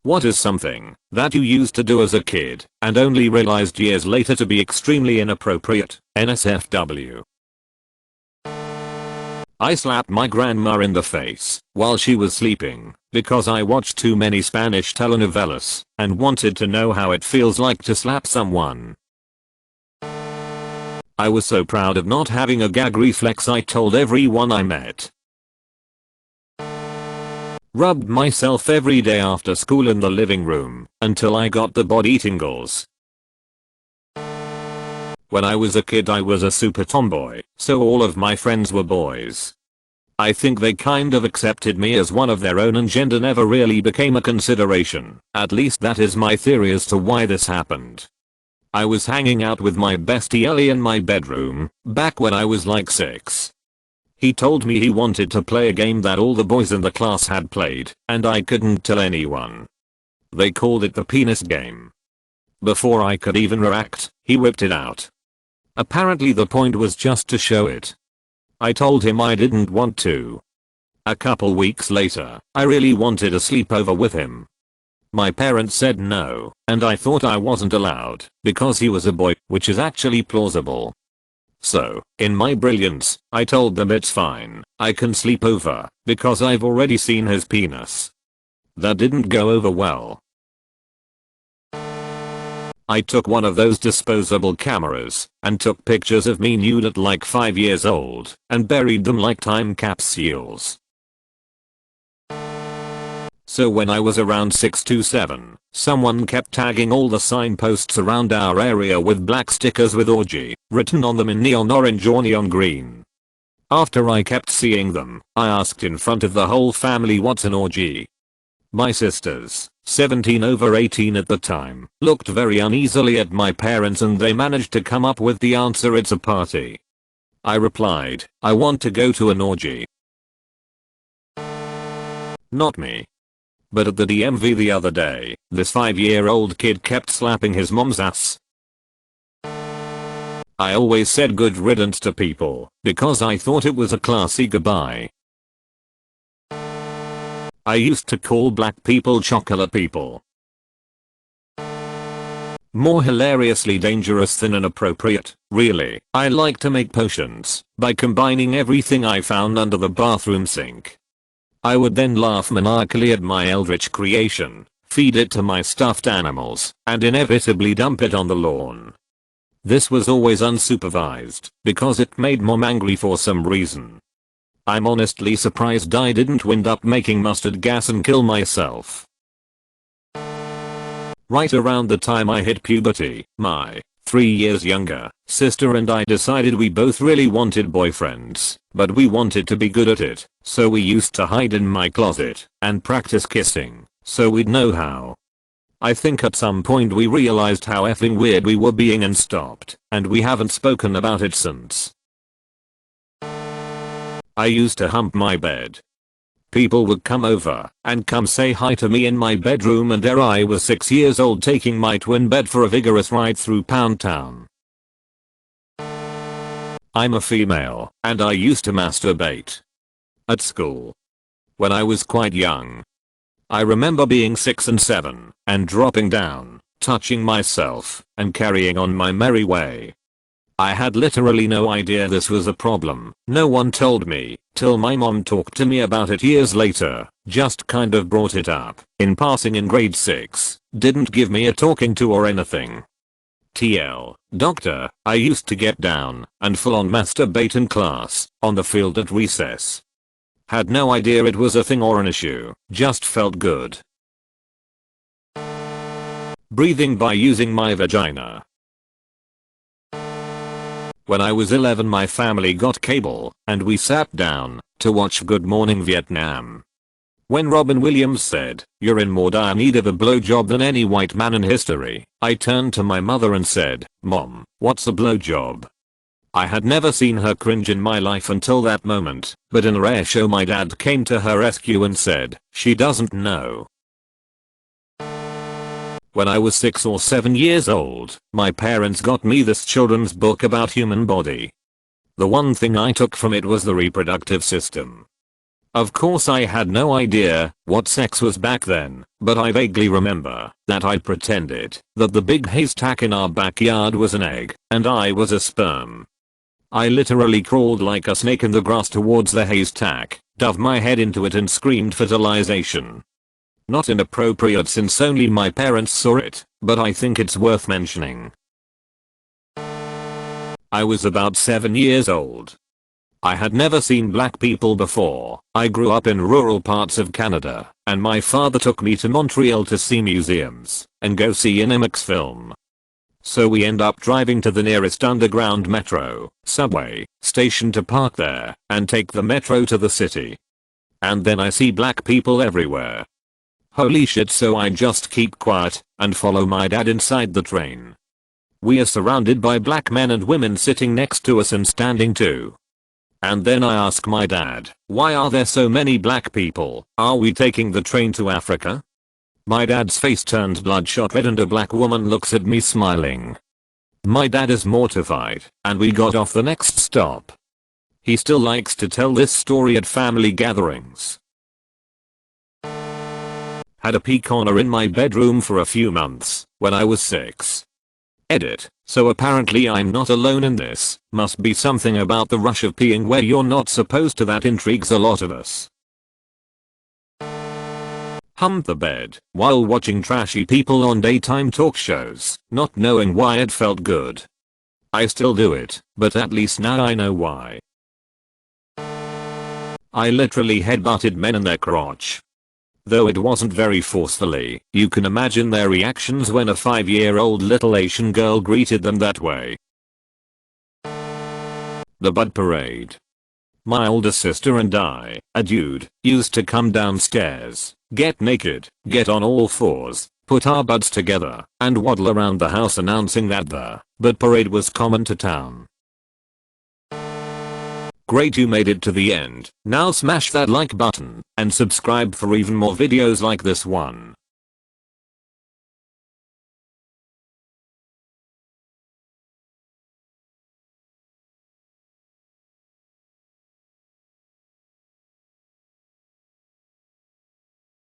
What is something that you used to do as a kid and only realized years later to be extremely inappropriate? NSFW. I slapped my grandma in the face while she was sleeping because I watched too many Spanish telenovelas and wanted to know how it feels like to slap someone. I was so proud of not having a gag reflex I told everyone I met. Rubbed myself every day after school in the living room until I got the body tingles. When I was a kid I was a super tomboy, so all of my friends were boys. I think they kind of accepted me as one of their own and gender never really became a consideration. At least that is my theory as to why this happened. I was hanging out with my bestie Ellie in my bedroom back when I was like 6. He told me he wanted to play a game that all the boys in the class had played and I couldn't tell anyone. They called it the penis game. Before I could even react, he whipped it out. Apparently the point was just to show it. I told him I didn't want to. A couple weeks later, I really wanted a sleepover with him. My parents said no, and I thought I wasn't allowed because he was a boy, which is actually plausible. So, in my brilliance, I told them it's fine, I can sleep over because I've already seen his penis. That didn't go over well. I took one of those disposable cameras and took pictures of me nude at like 5 years old and buried them like time capsules. So when I was around 6 to 7, someone kept tagging all the signposts around our area with black stickers with orgy written on them in neon orange or neon green. After I kept seeing them, I asked in front of the whole family what's an orgy. My sisters, 17 over 18 at the time, looked very uneasily at my parents and they managed to come up with the answer, it's a party. I replied, I want to go to an orgy. Not me. But at the DMV the other day, this 5-year-old kid kept slapping his mom's ass. I always said good riddance to people because I thought it was a classy goodbye. I used to call black people chocolate people. More hilariously dangerous than inappropriate, really. I like to make potions by combining everything I found under the bathroom sink. I would then laugh maniacally at my eldritch creation, feed it to my stuffed animals, and inevitably dump it on the lawn. This was always unsupervised because it made mom angry for some reason. I'm honestly surprised I didn't wind up making mustard gas and kill myself. Right around the time I hit puberty, my 3 years younger sister and I decided we both really wanted boyfriends, but we wanted to be good at it, so we used to hide in my closet and practice kissing, so we'd know how. I think at some point we realized how effing weird we were being and stopped, and we haven't spoken about it since. I used to hump my bed. People would come over and come say hi to me in my bedroom and there I was 6 years old taking my twin bed for a vigorous ride through Pound Town. I'm a female and I used to masturbate. At school. When I was quite young. I remember being 6 and 7 and dropping down, touching myself and carrying on my merry way. I had literally no idea this was a problem. No one told me, till my mom talked to me about it years later, just kind of brought it up in passing in grade 6, didn't give me a talking to or anything. TL, doctor, I used to get down and full on masturbate in class, on the field at recess. Had no idea it was a thing or an issue, just felt good. Breathing by using my vagina. When I was 11 my family got cable, and we sat down to watch Good Morning Vietnam. When Robin Williams said, "You're in more dire need of a blowjob than any white man in history," I turned to my mother and said, "Mom, what's a blowjob?" I had never seen her cringe in my life until that moment, but in a rare show my dad came to her rescue and said, "She doesn't know." When I was 6 or 7 years old, my parents got me this children's book about human body. The one thing I took from it was the reproductive system. Of course I had no idea what sex was back then, but I vaguely remember that I'd pretended that the big haystack in our backyard was an egg and I was a sperm. I literally crawled like a snake in the grass towards the haystack, dove my head into it and screamed fertilization. Not inappropriate since only my parents saw it, but I think it's worth mentioning. I was about 7 years old. I had never seen black people before. I grew up in rural parts of Canada, and my father took me to Montreal to see museums and go see an IMAX film. So we end up driving to the nearest underground metro, subway, station to park there and take the metro to the city. And then I see black people everywhere. Holy shit, so I just keep quiet and follow my dad inside the train. We are surrounded by black men and women sitting next to us and standing too. And then I ask my dad, why are there so many black people? Are we taking the train to Africa? My dad's face turns bloodshot red and a black woman looks at me smiling. My dad is mortified, and we got off the next stop. He still likes to tell this story at family gatherings. Had a pee corner in my bedroom for a few months when I was 6. Edit. So apparently I'm not alone in this. Must be something about the rush of peeing where you're not supposed to. That intrigues a lot of us. Humped the bed while watching trashy people on daytime talk shows, not knowing why it felt good. I still do it, but at least now I know why. I literally headbutted men in their crotch. Though it wasn't very forcefully, you can imagine their reactions when a 5-year-old little Asian girl greeted them that way. The Bud Parade. My older sister and I, a dude, used to come downstairs, get naked, get on all fours, put our buds together, and waddle around the house announcing that the Bud Parade was common to town. Great, you made it to the end. Now smash that like button and subscribe for even more videos like this one.